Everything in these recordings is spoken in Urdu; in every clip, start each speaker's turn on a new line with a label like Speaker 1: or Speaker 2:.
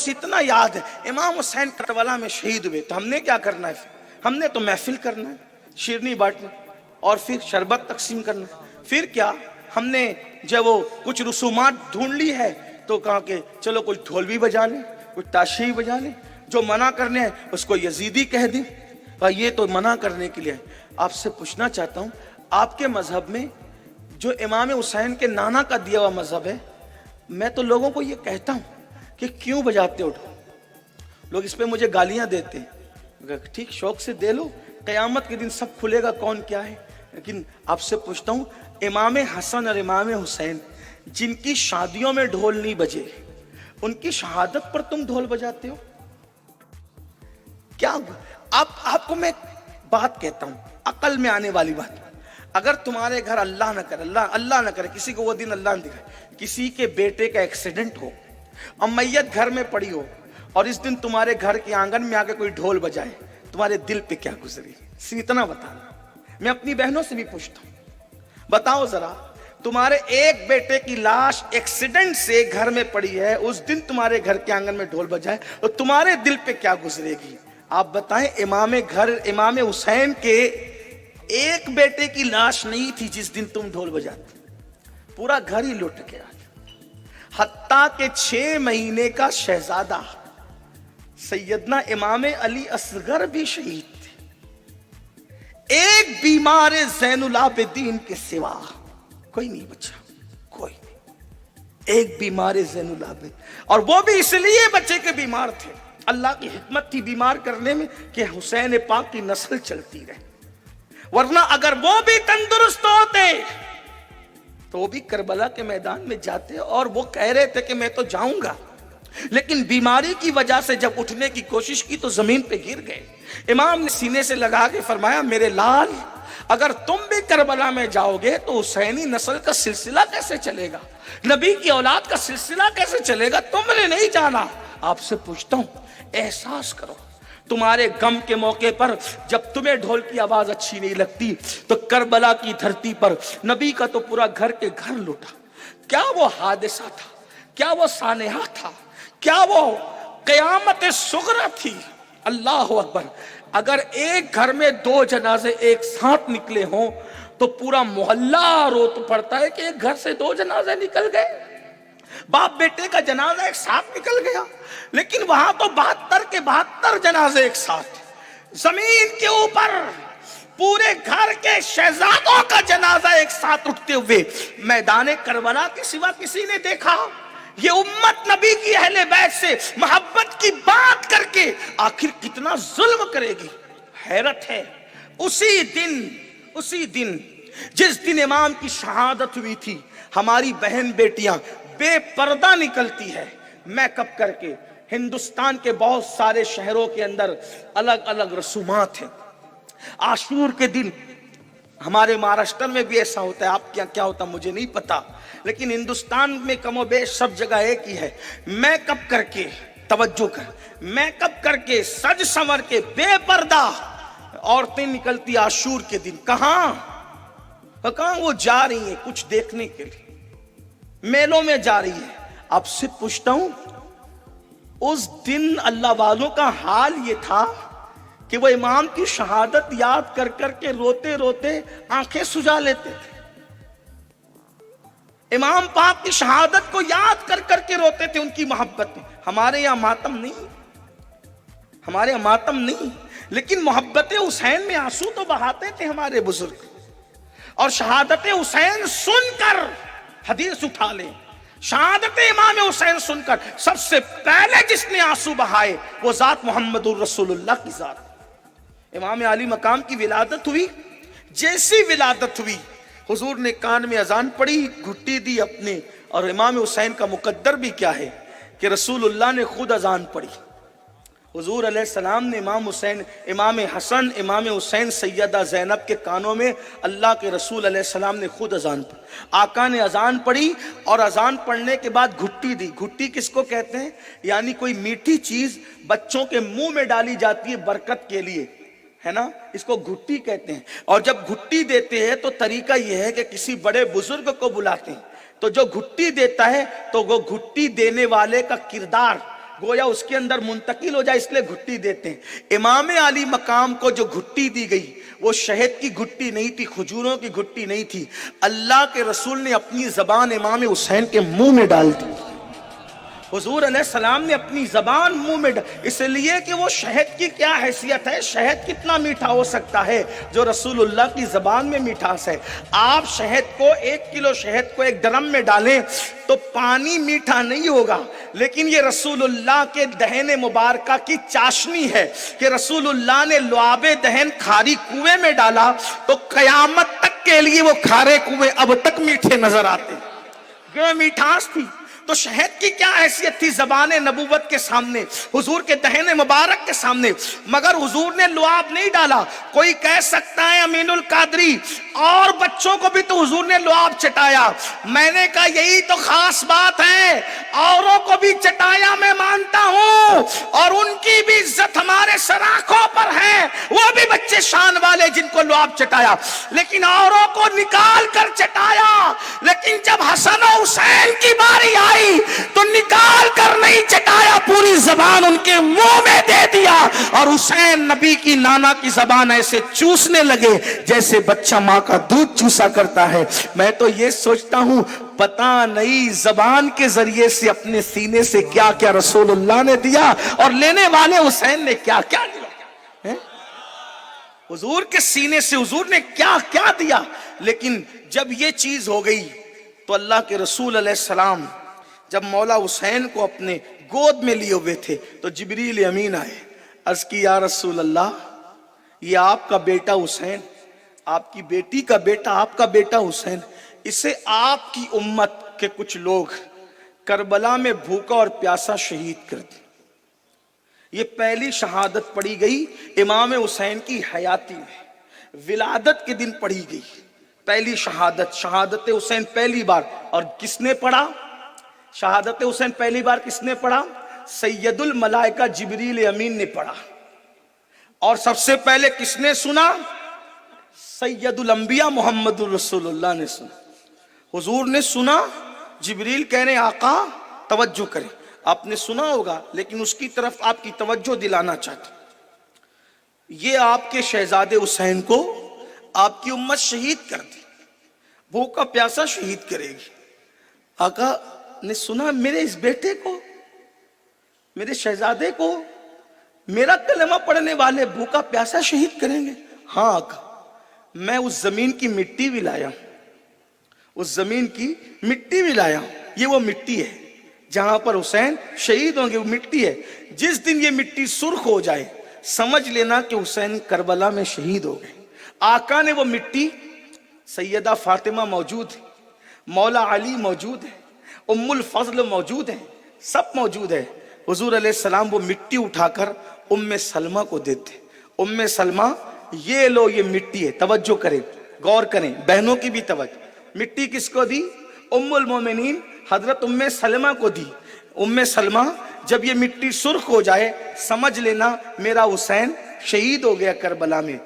Speaker 1: بس اتنا یاد ہے امام حسین کربلا میں شہید ہوئے تو ہم نے کیا کرنا ہے؟ ہم نے تو محفل کرنا ہے، شیرنی بانٹنا اور پھر شربت تقسیم کرنا، پھر کیا ہم نے جب وہ کچھ رسومات ڈھونڈ لی ہے تو کہا کہ چلو کوئی ڈھول بھی بجا لیں، کوئی تاشی بھی بجا لیں، جو منع کرنے ہیں اس کو یزیدی کہہ دیں، یہ تو منع کرنے کے لیے ہے۔ آپ سے پوچھنا چاہتا ہوں، آپ کے مذہب میں جو امام حسین کے نانا کا دیا ہوا مذہب ہے، میں تو لوگوں کو یہ کہتا ہوں کہ کیوں بجاتے ہو ڈھول؟ لوگ اس پہ مجھے گالیاں دیتے ہیں، ٹھیک شوق سے دے لو، قیامت کے دن سب کھلے گا کون کیا ہے۔ لیکن آپ سے پوچھتا ہوں، امام حسن اور امام حسین جن کی شادیوں میں ڈھول نہیں بجے، ان کی شہادت پر تم ڈھول بجاتے ہو؟ کیا آپ کو میں بات کہتا ہوں، عقل میں آنے والی بات، اگر تمہارے گھر اللہ نہ کرے، اللہ نہ کرے، کسی کو وہ دن اللہ نہ دکھائے، کسی کے بیٹے کا ایکسیڈنٹ ہو اور میت گھر میں پڑی ہو اور اس دن تمہارے گھر کے آنگن میں آ کے کوئی ڈھول بجائے، تمہارے دل پہ کیا گزری؟ صرف اتنا بتانا۔ میں اپنی بہنوں سے بھی پوچھتا ہوں، بتاؤ ذرا، تمہارے ایک بیٹے کی لاش ایکسیڈنٹ سے گھر میں پڑی ہے، اس دن تمہارے گھر کے آنگن میں ڈھول بجائے اور تمہارے دل پہ کیا گزرے گی؟ آپ بتائیں۔ امام حسین کے ایک بیٹے کی لاش نہیں تھی جس دن تم ڈھول بجاتے، پورا گھر ہی لٹ گیا، حتیٰ کہ 6 مہینے کا شہزادہ سیدنا امام علی اصغر بھی شہید تھے۔ ایک بیمار زین العابدین کے سوا کوئی نہیں بچا، کوئی نہیں، ایک بیمار زین العابدین، اور وہ بھی اس لیے بچے کے بیمار تھے، اللہ کی حکمت تھی بیمار کرنے میں کہ حسین پاک کی نسل چلتی رہے، ورنہ اگر وہ بھی تندرست ہوتے تو وہ بھی کربلا کے میدان میں جاتے، اور وہ کہہ رہے تھے کہ میں تو جاؤں گا، لیکن بیماری کی وجہ سے جب اٹھنے کی کوشش کی تو زمین پہ گر گئے۔ امام نے سینے سے لگا کے فرمایا، میرے لال، اگر تم بھی کربلا میں جاؤ گے تو حسینی نسل کا سلسلہ کیسے چلے گا؟ نبی کی اولاد کا سلسلہ کیسے چلے گا؟ تم نے نہیں جانا۔ آپ سے پوچھتا ہوں، احساس کرو، تمہارے غم کے موقع پر جب تمہیں ڈھول کی آواز اچھی نہیں لگتی تو کربلا کی دھرتی پر نبی کا تو پورا گھر کے گھر لوٹا۔ کیا وہ حادثہ تھا؟ کیا وہ سانحہ تھا؟ کیا وہ قیامت صغری تھی؟ اللہ اکبر! اگر ایک گھر میں 2 جنازے ایک ساتھ نکلے ہوں تو پورا محلہ رو تو پڑتا ہے کہ ایک گھر سے 2 جنازے نکل گئے، باپ بیٹے کا جنازہ ایک ساتھ نکل گیا، لیکن وہاں تو 72 کے 72 جنازے ایک ساتھ، زمین کے اوپر پورے گھر کے شہزادوں کا جنازہ ایک ساتھ اٹھتے ہوئے میدان کربلا کے سوا کسی نے دیکھا؟ یہ امت نبی کی اہل بیت سے محبت کی بات کر کے آخر کتنا ظلم کرے گی؟ حیرت ہے۔ اسی دن جس دن امام کی شہادت ہوئی تھی، ہماری بہن بیٹیاں بے پردہ نکلتی ہے میک اپ کر کے۔ ہندوستان کے بہت سارے شہروں کے اندر الگ الگ رسومات ہیں۔ عاشور کے دن ہمارے مہاراشٹر میں بھی ایسا ہوتا ہے، آپ کے یہاں کیا ہوتا مجھے نہیں پتا، لیکن ہندوستان میں کم و بیش سب جگہ ایک ہی ہے، میک اپ کر کے، توجہ کر، میک اپ کر کے سج سنور کے بے پردہ عورتیں نکلتی عاشور کے دن۔ کہاں وہ جا رہی ہیں کچھ دیکھنے کے لیے، میلوں میں جا رہی ہے۔ آپ سے پوچھتا ہوں، اس دن اللہ والوں کا حال یہ تھا کہ وہ امام کی شہادت یاد کر کر کے روتے روتے آنکھیں سجا لیتے تھے، امام پاک کی شہادت کو یاد کر کر کے روتے تھے ان کی محبت میں۔ ہمارے یہاں ماتم نہیں، لیکن محبت حسین میں آنسو تو بہاتے تھے ہمارے بزرگ، اور شہادت حسین سن کر حدیث اٹھا لیں، شہادت امام حسین سن کر سب سے پہلے جس نے آنسو بہائے وہ ذات محمد الرسول اللہ کی ذات۔ امام علی مقام کی ولادت ہوئی، جیسی ولادت ہوئی حضور نے کان میں اذان پڑھی، گھٹی دی اپنے، اور امام حسین کا مقدر بھی کیا ہے کہ رسول اللہ نے خود اذان پڑھی۔ حضور علیہ السلام نے امام حسن، امام حسین، سیدہ زینب کے کانوں میں اللہ کے رسول علیہ السلام نے خود اذان پڑھی۔ آقا نے اذان پڑھی اور اذان پڑھنے کے بعد گھٹی دی۔ گھٹی کس کو کہتے ہیں؟ یعنی کوئی میٹھی چیز بچوں کے منہ میں ڈالی جاتی ہے برکت کے لیے، ہے نا، اس کو گھٹی کہتے ہیں۔ اور جب گھٹی دیتے ہیں تو طریقہ یہ ہے کہ کسی بڑے بزرگ کو بلاتے ہیں، تو جو گھٹی دیتا ہے تو وہ گھٹی دینے والے کا کردار گویا اس کے اندر منتقل ہو جائے، اس لیے گھٹی دیتے ہیں۔ امام علی مقام کو جو گھٹی دی گئی وہ شہد کی گھٹی نہیں تھی، کھجوروں کی گھٹی نہیں تھی، اللہ کے رسول نے اپنی زبان امام حسین کے منہ میں ڈال دی۔ حضور علیہ السلام نے اپنی زبان منہ میں اس لیے کہ وہ شہد کی کیا حیثیت ہے، شہد کتنا میٹھا ہو سکتا ہے جو رسول اللہ کی زبان میں میٹھاس ہے۔ آپ شہد کو 1 کلو شہد کو ایک ڈرم میں ڈالیں تو پانی میٹھا نہیں ہوگا، لیکن یہ رسول اللہ کے دہن مبارکہ کی چاشنی ہے کہ رسول اللہ نے لعاب دہن کھاری کنویں میں ڈالا تو قیامت تک کے لیے وہ کھارے کنویں اب تک میٹھے نظر آتے، کیوں میٹھاس تھی۔ تو شہد کی کیا حیثیت تھی زبان نبوت کے سامنے، حضور کے دہن مبارک کے سامنے، مگر حضور نے لعاب نہیں ڈالا۔ کوئی کہہ سکتا ہے امین القادری اور بچوں کو بھی تو حضور نے لعاب چٹایا، میں نے کہا یہی تو خاص بات ہے، اوروں کو بھی چٹایا میں مانتا ہوں، اور ان کی بھی عزت ہمارے سراخوں پر ہے، وہ بھی بچے شان والے جن کو لعاب چٹایا، لیکن اوروں کو نکال کر چٹایا۔ لیکن جب حسن و حسین کی باری آئی تو نکال کر نہیں چٹایا، پوری زبان ان کے منہ میں دے دیا، اور حسین نبی کی نانا کی زبان ایسے چوسنے لگے جیسے بچہ ماں کا دودھ چوسا کرتا ہے۔ میں تو یہ سوچتا ہوں پتہ نہیں زبان کے ذریعے سے اپنے سینے سے کیا کیا رسول اللہ نے دیا، اور لینے والے حسین نے کیا کیا دیا، حضور کے سینے سے حضور نے کیا کیا دیا۔ لیکن جب یہ چیز ہو گئی تو اللہ کے رسول علیہ السلام جب مولا حسین کو اپنے گود میں لیے ہوئے تھے تو جبریل امین آئے، عرض کی یا رسول اللہ یہ آپ کا بیٹا حسین، آپ کی بیٹی کا بیٹا، آپ کا بیٹا حسین، اسے آپ کی امت کے کچھ لوگ کربلا میں بھوکا اور پیاسا شہید کر دیں۔ یہ پہلی شہادت پڑھی گئی امام حسین کی حیاتی میں، ولادت کے دن پڑھی گئی پہلی شہادت، شہادت حسین پہلی بار۔ اور کس نے پڑھا شہادت حسین پہلی بار؟ کس نے پڑھا؟ سید الملائکہ جبریل امین نے پڑھا۔ اور سب سے پہلے کس نے سنا؟ سید الانبیاء محمد الرسول اللہ نے سنا۔ حضور نے سنا، جبریل کہہ رہے ہیں آقا توجہ کریں، آپ نے سنا ہوگا لیکن اس کی طرف آپ کی توجہ دلانا چاہتے، یہ آپ کے شہزادے حسین کو آپ کی امت شہید کر دی، بھوکا پیاسا شہید کرے گی۔ آقا نے سنا میرے اس بیٹے کو، میرے شہزادے کو میرا کلمہ پڑھنے والے بھوکا پیاسا شہید کریں گے؟ ہاں آقا، میں اس زمین کی مٹی بھی لایا ہوں، اس زمین کی مٹی بھی لایا ہوں، یہ وہ مٹی ہے جہاں پر حسین شہید ہوں گے، وہ مٹی ہے۔ جس دن یہ مٹی سرخ ہو جائے سمجھ لینا کہ حسین کربلا میں شہید ہو گئے۔ آقا نے وہ مٹی، سیدہ فاطمہ موجود ہے، مولا علی موجود ہے، ام الفضل موجود ہے، سب موجود ہے۔ حضور علیہ السلام وہ مٹی اٹھا کر ام سلمہ کو دیتے، ام سلمہ یہ لو یہ مٹی ہے، توجہ کریں غور کریں، بہنوں کی بھی توجہ، مٹی کس کو دی؟ ام المومنین حضرت ام سلمہ کو دی۔ ام سلمہ جب یہ مٹی سرخ ہو جائے سمجھ لینا میرا حسین شہید ہو گیا کربلا میں۔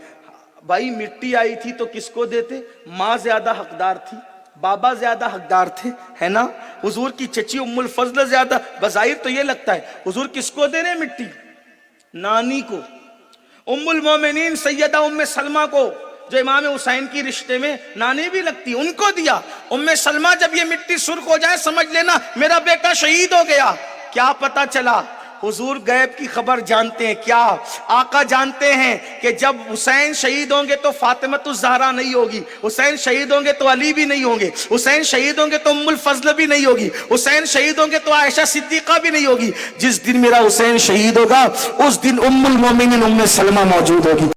Speaker 1: بھائی مٹی آئی تھی تو کس کو دیتے؟ ماں زیادہ حقدار تھی، بابا زیادہ حقدار تھے، ہے نا؟ حضور کی چچی ام الفضل زیادہ، بظاہر تو یہ لگتا ہے حضور کس کو دے رہے مٹی؟ نانی کو، ام المومنین سیدہ ام سلمہ کو، جو امام حسین کی رشتے میں نانی بھی لگتی، ان کو دیا۔ ام سلمہ جب یہ مٹی سرخ ہو جائے سمجھ لینا میرا بیٹا شہید ہو گیا۔ کیا پتا چلا؟ حضور غیب کی خبر جانتے ہیں کیا؟ آقا جانتے ہیں کہ جب حسین شہید ہوں گے تو فاطمۃ الزہرا نہیں ہوگی، حسین شہید ہوں گے تو علی بھی نہیں ہوں گے، حسین شہید ہوں گے تو ام الفضل بھی نہیں ہوگی، حسین شہید ہوں گے تو عائشہ صدیقہ بھی نہیں ہوگی۔ جس دن میرا حسین شہید ہوگا اس دن ام المومنین ام سلمہ موجود ہوگی۔